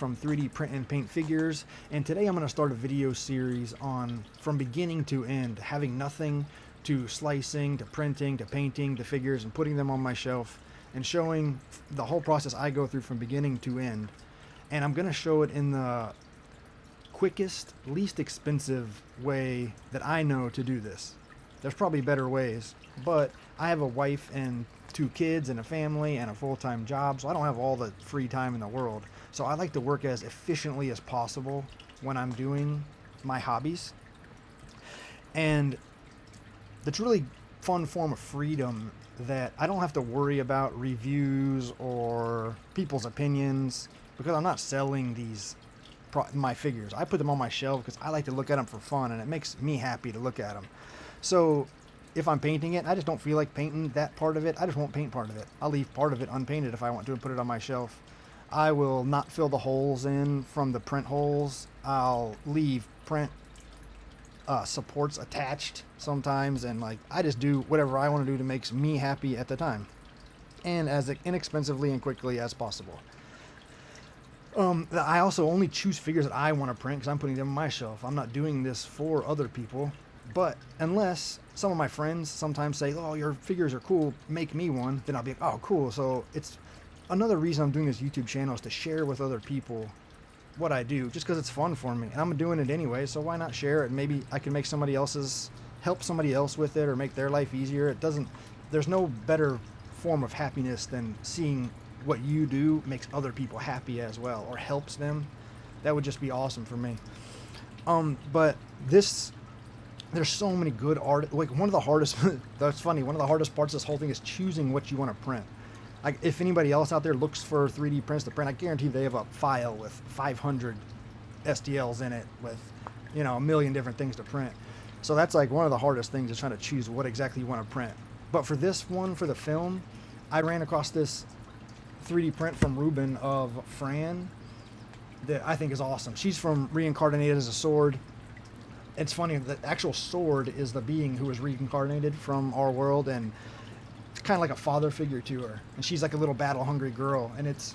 from 3D print and paint figures, and today I'm going to start a video series on from beginning to end, having nothing to slicing to printing to painting to figures and putting them on my shelf and showing the whole process I go through from beginning to end. And I'm going to show it in the quickest, least expensive way that I know to do this. There's probably better ways, but I have a wife and 2 kids and a family and a full-time job, so I don't have all the free time in the world. So I like to work as efficiently as possible when I'm doing my hobbies. And that's a really fun form of freedom that I don't have to worry about reviews or people's opinions because I'm not selling my figures. I put them on my shelf because I like to look at them for fun, and it makes me happy to look at them. So if I'm painting it, I just don't feel like painting that part of it. I just won't paint part of it. I'll leave part of it unpainted if I want to and put it on my shelf. I will not fill the holes in from the print holes. I'll leave print supports attached sometimes, and I just do whatever I want to do that makes me happy at the time and as inexpensively and quickly as possible. I also only choose figures that I want to print because I'm putting them on my shelf. I'm not doing this for other people. But unless some of my friends sometimes say, "Oh, your figures are cool, make me one," then I'll be like, "Oh, cool." So it's another reason I'm doing this YouTube channel is to share with other people what I do, just because it's fun for me. And I'm doing it anyway, so why not share it? Maybe I can help somebody else with it or make their life easier. There's no better form of happiness than seeing what you do makes other people happy as well or helps them. That would just be awesome for me. But there's so many good art. One of the hardest that's funny, one of the hardest parts of this whole thing is choosing what you want to print. If anybody else out there looks for 3D prints to print, I guarantee they have a file with 500 STLs in it with, a million different things to print. So that's one of the hardest things is trying to choose what exactly you want to print. But for this one, for the film, I ran across this 3D print from Ruben of Fran that I think is awesome. She's from Reincarnated as a sword. It's funny, the actual sword is the being who was reincarnated from our world, and it's kind of like a father figure to her. And she's like a little battle-hungry girl, and it's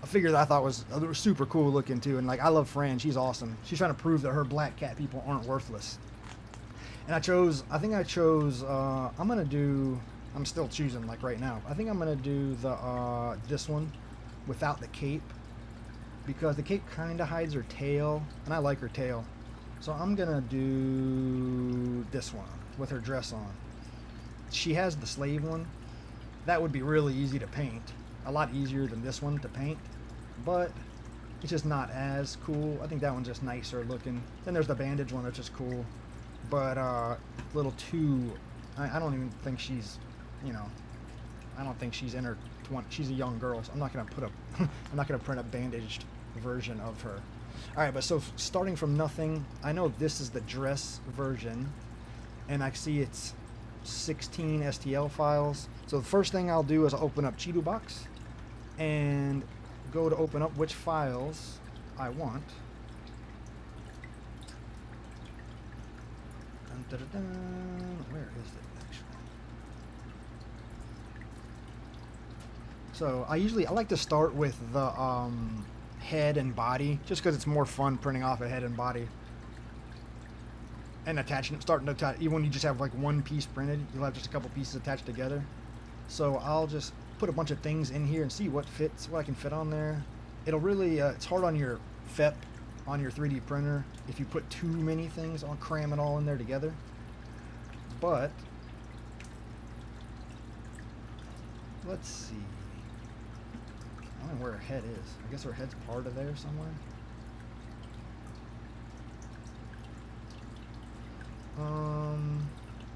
a figure that I thought was super cool looking too. And I love Fran, she's awesome. She's trying to prove that her black cat people aren't worthless. And I'm still choosing right now. I think I'm gonna do this one without the cape, because the cape kind of hides her tail, and I like her tail. So I'm gonna do this one with her dress on. She has the slave one. That would be really easy to paint. A lot easier than this one to paint, but it's just not as cool. I think that one's just nicer looking. Then there's the bandage one that's just cool, but a little too, I don't even think she's, I don't think she's in her 20s. She's a young girl, so I'm not gonna print a bandaged version of her. Alright, but so starting from nothing, I know this is the dress version, and I see it's 16 STL files. So the first thing I'll do is I'll open up Chitubox and go to open up which files I want. Dun, dun, dun, dun. Where is it actually? So I like to start with the head and body, just because it's more fun printing off a head and body and starting to attach. Even when you just have one piece printed, you'll have just a couple pieces attached together. So I'll just put a bunch of things in here and see what I can fit on there. It'll really it's hard on your FEP on your 3D printer if you put too many things on, cram it all in there together. But let's see. I don't know where her head is. I guess her head's part of there somewhere.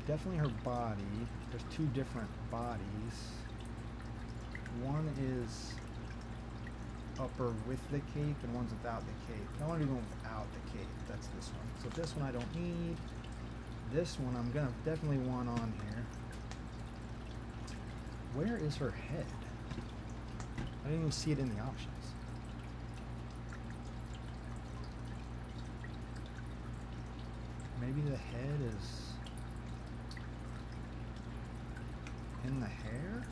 Definitely her body. There's 2 different bodies. One is upper with the cape and one's without the cape. I want to do one without the cape. That's this one. So this one I don't need. This one I'm gonna definitely want on here. Where is her head? I didn't even see it in the options. Maybe the head is in the hair?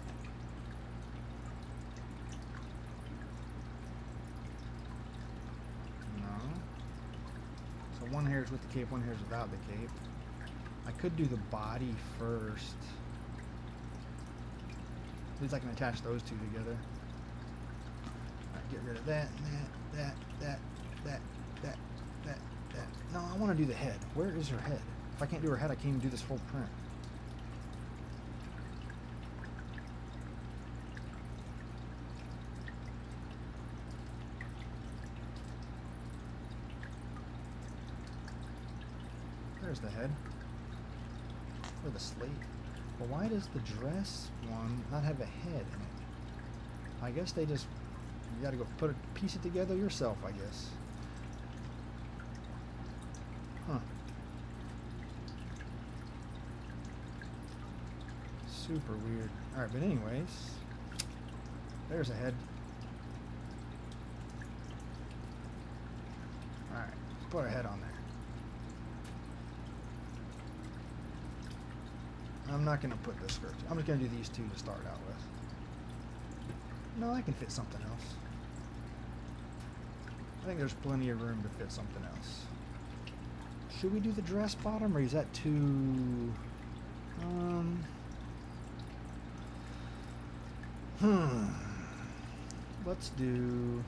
one hair's with the cape, one hair's without the cape. I could do the body first. At least I can attach those two together. Alright, get rid of that, and that. No, I want to do the head. Where is her head? If I can't do her head, I can't even do this whole print. There's the head. Or the slate. But why does the dress one not have a head in it? I guess they just... You gotta go piece it together yourself, I guess. Huh. Super weird. Alright, but anyways. There's a head. Alright, let's put our head on there. I'm not going to put the skirts. I'm just going to do these two to start out with. No, I can fit something else. I think there's plenty of room to fit something else. Should we do the dress bottom, or is that too... Let's do...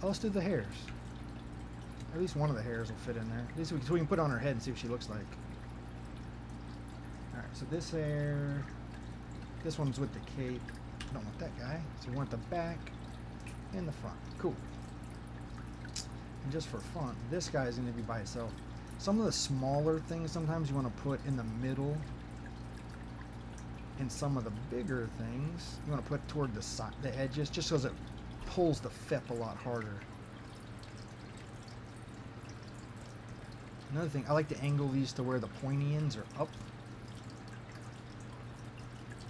Oh, let's do the hairs. At least one of the hairs will fit in there. At least so we can put it on her head and see what she looks like. Alright, so this hair... This one's with the cape. I don't want that guy. So we want the back and the front. Cool. And just for fun, this guy is going to be by itself. Some of the smaller things sometimes you want to put in the middle. And some of the bigger things you want to put toward the side, the edges, just so it pulls the FEP a lot harder. Another thing, I like to angle these to where the pointy ends are up.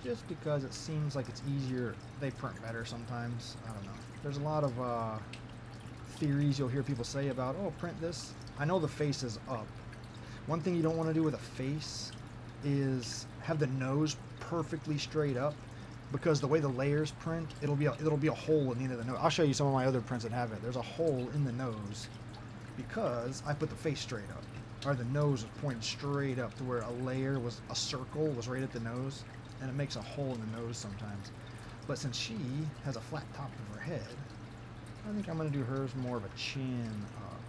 Just because it seems like it's easier. They print better sometimes. I don't know. There's a lot of theories you'll hear people say about, oh, print this. I know the face is up. One thing you don't want to do with a face is have the nose perfectly straight up, because the way the layers print, it'll be a hole in the end of the nose. I'll show you some of my other prints that have it. There's a hole in the nose because I put the face straight up, or the nose was pointed straight up to where a layer was, a circle was right at the nose, and it makes a hole in the nose sometimes. But since she has a flat top of her head, I think I'm going to do hers more of a chin up.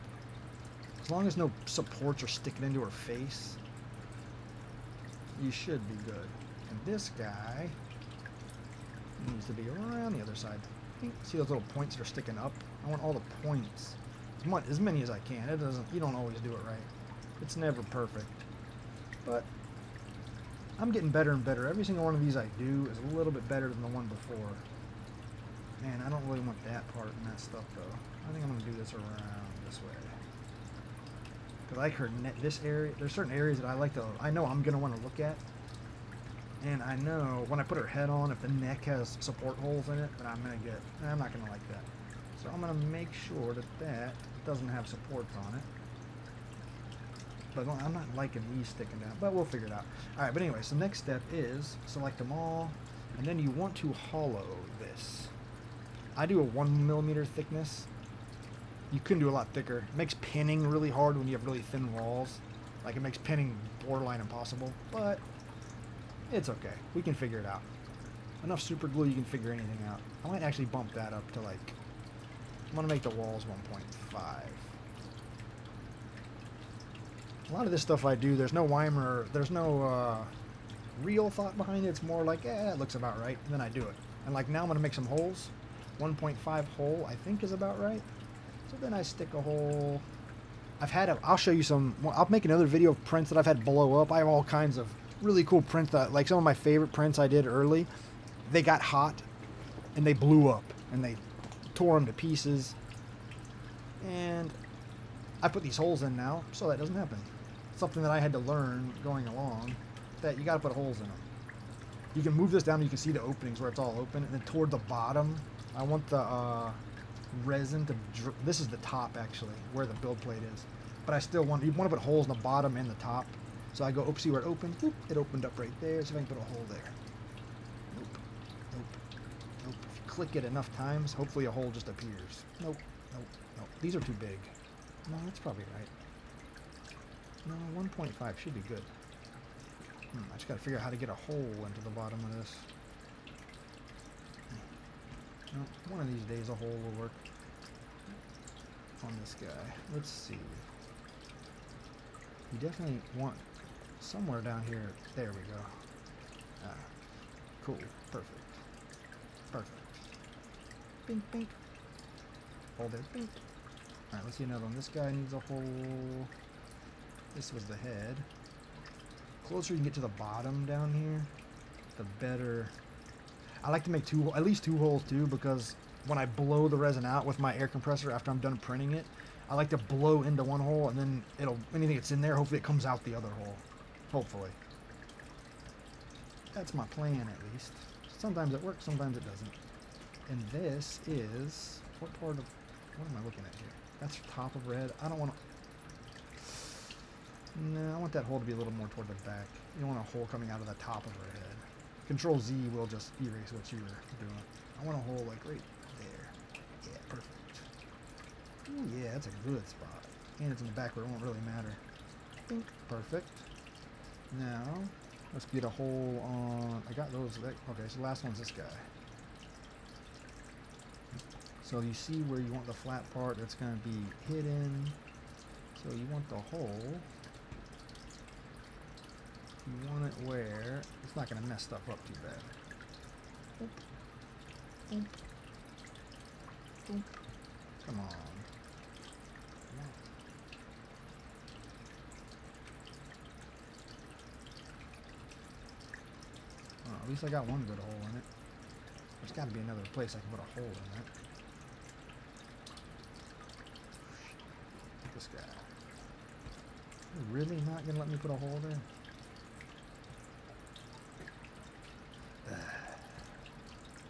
As long as no supports are sticking into her face, you should be good. And this guy needs to be around the other side. See those little points that are sticking up? I want all the points. As many as I can. It doesn't. You don't always do it right. It's never perfect. But I'm getting better and better. Every single one of these I do is a little bit better than the one before. Man, I don't really want that part and that stuff though. I think I'm going to do this around this way. Because I like her neck, this area. There's certain areas that I like to, I know I'm going to want to look at. And I know when I put her head on, if the neck has support holes in it, then I'm going to get, I'm not going to like that. So I'm going to make sure that that doesn't have supports on it. But I'm not liking these sticking down, but we'll figure it out. Alright, but anyway, so next step is select them all, and then you want to hollow this. I do a 1mm thickness. You couldn't do a lot thicker. It makes pinning really hard when you have really thin walls. Like, it makes pinning borderline impossible, but it's okay. We can figure it out. Enough super glue, you can figure anything out. I might actually bump that up to like, I'm going to make the walls 1.5. A lot of this stuff I do, there's no rhyme or there's no real thought behind it. It's more like, it looks about right, and then I do it. And like now I'm going to make some holes. 1.5 hole I think is about right. So then I stick a hole. I'll show you some, I'll make another video of prints that I've had blow up. I have all kinds of really cool prints that, like some of my favorite prints I did early, they got hot and they blew up and they tore them to pieces. And I put these holes in now so that doesn't happen. Something that I had to learn going along, that you got to put holes in them. You can move this down and you can see the openings where it's all open, and then toward the bottom I want the resin to this is the top actually where the build plate is, but I still want, you want to put holes in the bottom and the top. So I go, oop, see where it opened? Oop, it opened up right there. So if I can put a hole there. Nope. Nope. Nope. If you click it enough times, hopefully a hole just appears. Nope. Nope, nope. These are too big. No, that's probably right. No, 1.5 should be good. I just gotta figure out how to get a hole into the bottom of this. No, one of these days a hole will work on this guy. Let's see. You definitely want somewhere down here. There we go. Ah, cool. Perfect. Perfect. Bink, bink. Hold there. Bink. Alright, let's see another one. This guy needs a hole. This was the head. Closer you can get to the bottom down here, the better. I like to make at least two holes too, because when I blow the resin out with my air compressor after I'm done printing it, I like to blow into one hole and then anything that's in there, hopefully it comes out the other hole. Hopefully. That's my plan at least. Sometimes it works, sometimes it doesn't. And this is, what am I looking at here? That's top of red. I don't want to. No, I want that hole to be a little more toward the back. You don't want a hole coming out of the top of her head. Control Z will just erase what you were doing. I want a hole like right there. Yeah, perfect. Ooh, yeah, that's a good spot. And it's in the back where it won't really matter. Bink. Perfect. Now, let's get a hole on. I got those. Okay, so the last one's this guy. So you see where you want the flat part that's going to be hidden. So you want the hole. You want it where it's not going to mess stuff up too bad. Oop. Oop. Oop. Come on. Oh, at least I got one good hole in it. There's got to be another place I can put a hole in that. This guy. You're really not going to let me put a hole there?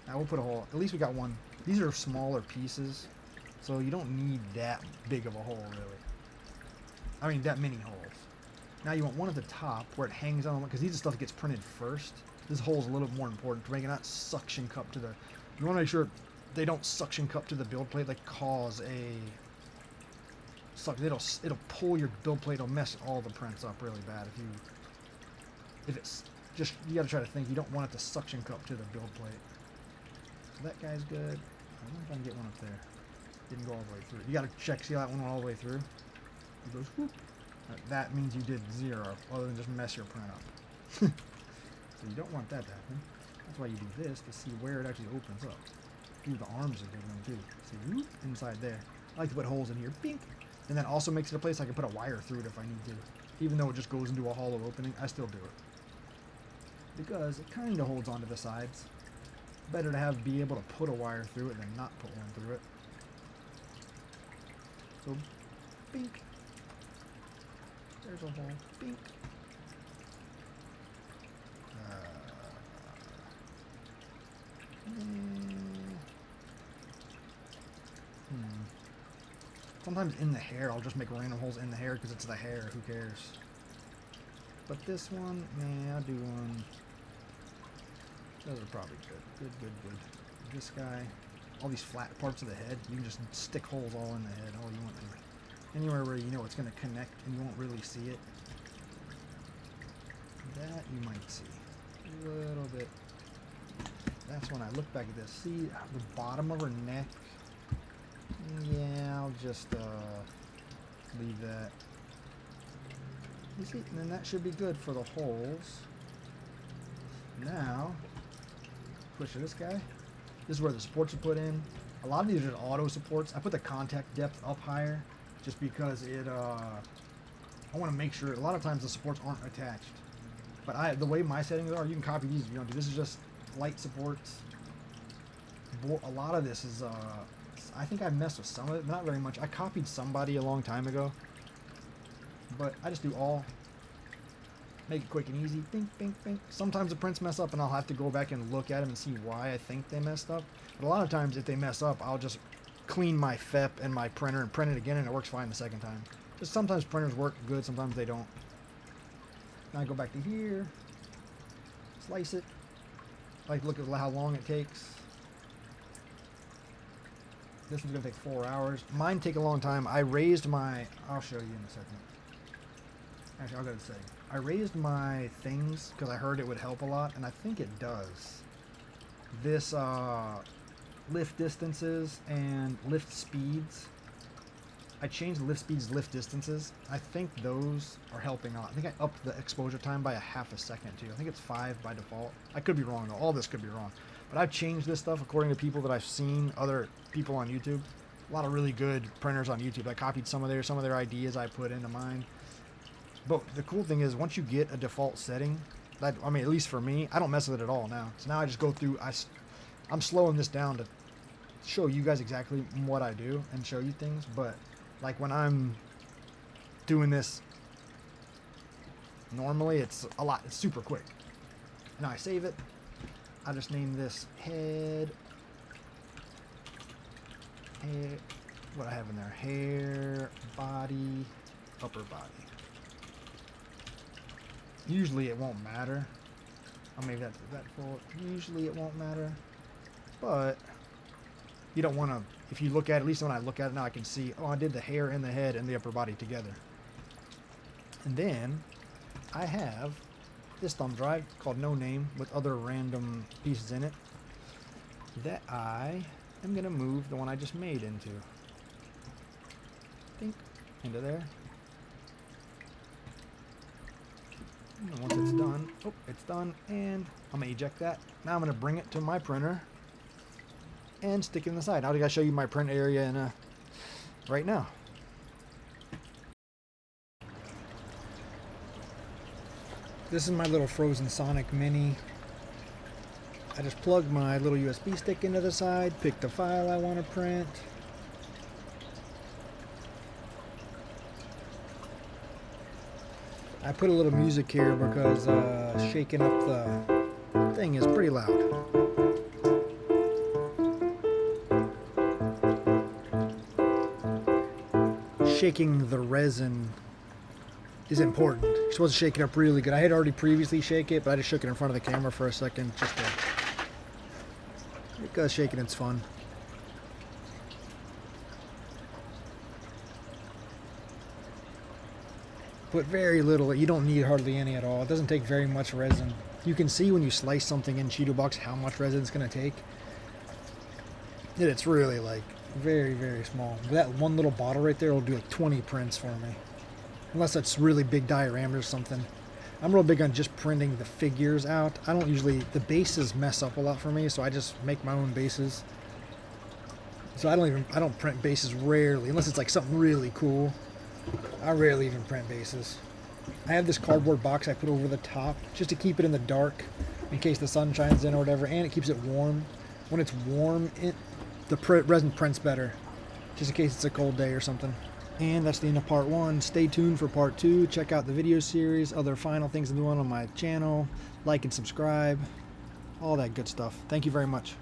Now we'll put a hole. At least we got one. These are smaller pieces, so you don't need that big of a hole, really. I mean, that many holes. Now you want one at the top where it hangs on, because these are stuff that gets printed first. This hole is a little more important to make it not suction cup to the. You want to make sure they don't suction cup to the build plate. They cause a. It'll pull your build plate. It'll mess all the prints up really bad if it's just. You got to try to think. You don't want it to suction cup to the build plate. So that guy's good. I wonder if I can get one up there. Didn't go all the way through. You gotta check, see that one went all the way through? It goes whoop. That means you did 0, other than just mess your print up. So you don't want that to happen. That's why you do this, to see where it actually opens up. Ooh, the arms are good one too. See, whoop, inside there. I like to put holes in here. Bink! And that also makes it a place I can put a wire through it if I need to. Even though it just goes into a hollow opening, I still do it. Because it kind of holds onto the sides. Better to be able to put a wire through it than not put one through it. So, bink. There's a hole. Bink. Sometimes in the hair, I'll just make random holes in the hair because it's the hair. Who cares? But this one, nah, I'll do one. Those are probably good. Good. This guy, all these flat parts of the head, you can just stick holes all in the head, all you want to. Anywhere where you know it's going to connect and you won't really see it. That you might see. A little bit. That's when I look back at this. See the bottom of her neck? Yeah, I'll just leave that. You see, and then that should be good for the holes. Now, push this guy. This is where the supports are put in. A lot of these are auto supports. I put the contact depth up higher just because it. I want to make sure. A lot of times the supports aren't attached, but the way my settings are, you can copy these if you don't do. This is just light supports. A lot of this is. I think I messed with some of it, not very much. I copied somebody a long time ago, but I just do all. Make it quick and easy. Bink, bink, bink. Sometimes the prints mess up and I'll have to go back and look at them and see why I think they messed up. But a lot of times if they mess up, I'll just clean my FEP and my printer and print it again and it works fine the second time. Just sometimes printers work good, sometimes they don't. Now I go back to here. Slice it. I like to look at how long it takes. This one's gonna take 4 hours. Mine take a long time. I raised my, I'll show you in a second. Actually, I'll go to say, I raised my things because I heard it would help a lot, and I think it does. This lift distances and lift speeds. I changed lift speeds, lift distances. I think those are helping a lot. I think I upped the exposure time by a half a second too. I think it's 5 by default. I could be wrong though. All this could be wrong. But I've changed this stuff according to people that I've seen, other people on YouTube. A lot of really good printers on YouTube. I copied some of their ideas I put into mine. But the cool thing is once you get a default setting, that, I mean, at least for me, I don't mess with it at all now. So now I just go through, I'm slowing this down to show you guys exactly what I do and show you things. But like when I'm doing this normally, it's super quick. Now I save it. I just name this head, what I have in there, hair, body, upper body. Usually it won't matter. Or maybe that's that full. Usually it won't matter. But you don't want to, if you look at least when I look at it now, I can see, oh, I did the hair and the head and the upper body together. And then I have this thumb drive called No Name with other random pieces in it that I am going to move the one I just made into. Think into there. And once it's done, oh, it's done, and I'm going to eject that. Now I'm going to bring it to my printer and stick it in the side. Now I got to show you my print area in right now. This is my little Frozen Sonic Mini. I just plugged my little USB stick into the side, picked the file I want to print. I put a little music here because shaking up the thing is pretty loud. Shaking the resin is important. You're supposed to shake it up really good. I had already previously shake it, but I just shook it in front of the camera for a second just to, because shaking it's fun. Put very little. You don't need hardly any at all. It doesn't take very much resin. You can see when you slice something in Chitubox how much resin it's going to take. And it's really like very, very small. That one little bottle right there will do like 20 prints for me. Unless that's really big diameter or something. I'm real big on just printing the figures out. I don't usually, the bases mess up a lot for me, so I just make my own bases. So I don't print bases rarely, unless it's like something really cool. I rarely even print bases. I have this cardboard box I put over the top just to keep it in the dark in case the sun shines in or whatever, and it keeps it warm. When it's warm, the resin prints better, just in case it's a cold day or something. And that's the end of part 1. Stay tuned for part 2. Check out the video series, other final things I'm doing on my channel. Like and subscribe, all that good stuff. Thank you very much.